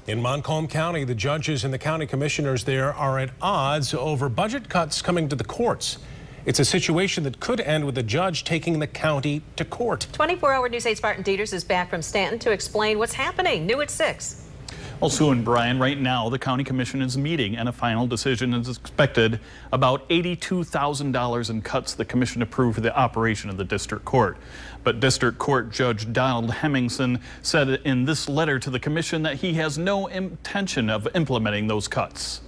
In Montcalm County, the judges and the county commissioners there are at odds over budget cuts coming to the courts. It's a situation that could end with the judge taking the county to court. 24-hour News 8's Barton Dieters is back from Stanton to explain what's happening. New at 6. Well, Sue and Brian, right now the county commission is meeting and a final decision is expected. About $82,000 in cuts the commission approved for the operation of the district court. But District Court Judge Donald Hemmingson said in this letter to the commission that he has no intention of implementing those cuts.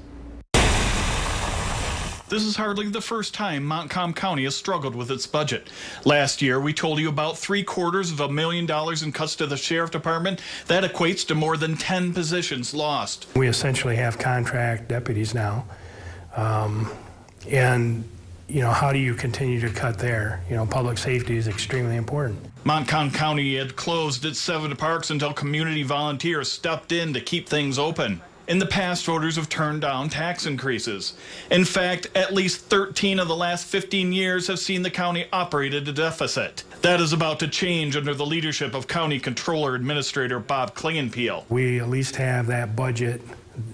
This is hardly the first time Montcalm County has struggled with its budget. Last year, we told you about $750,000 in cuts to the sheriff department. That equates to more than 10 positions lost. We essentially have contract deputies now. And, you know, how do you continue to cut there? You know, public safety is extremely important. Montcalm County had closed its 7 parks until community volunteers stepped in to keep things open. In the past, voters have turned down tax increases. In fact, at least 13 of the last 15 years have seen the county operate at a deficit. That is about to change under the leadership of County Controller Administrator Bob Klingenpeel. We at least have that budget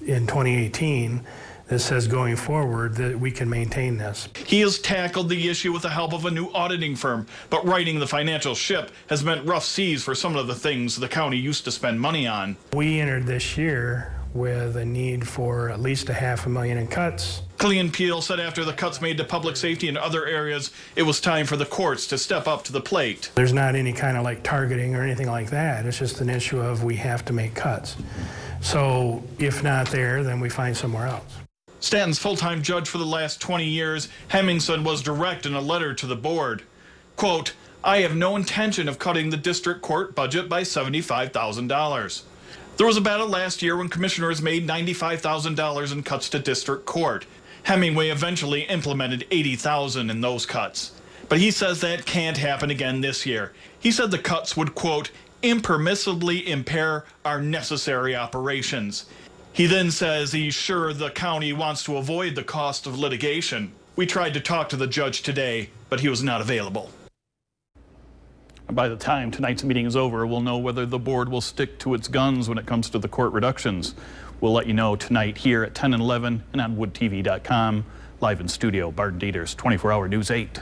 in 2018 that says going forward that we can maintain this. He has tackled the issue with the help of a new auditing firm, but righting the financial ship has meant rough seas for some of the things the county used to spend money on. We entered this year with a need for at least $500,000 in cuts. Klingenpeel said after the cuts made to public safety and other areas, it was time for the courts to step up to the plate. There's not any kind of like targeting or anything like that. It's just an issue of we have to make cuts. So if not there, then we find somewhere else. Stanton's full-time judge for the last 20 years, Hemmingson, was direct in a letter to the board. Quote, "I have no intention of cutting the district court budget by $75,000. There was a battle last year when commissioners made $95,000 in cuts to district court. Hemingway eventually implemented $80,000 in those cuts. But he says that can't happen again this year. He said the cuts would, quote, impermissibly impair our necessary operations. He then says he's sure the county wants to avoid the cost of litigation. We tried to talk to the judge today, but he was not available. By the time tonight's meeting is over, we'll know whether the board will stick to its guns when it comes to the court reductions. We'll let you know tonight here at 10 and 11 and on woodtv.com. Live in studio, Barton Dieters, 24-hour News 8.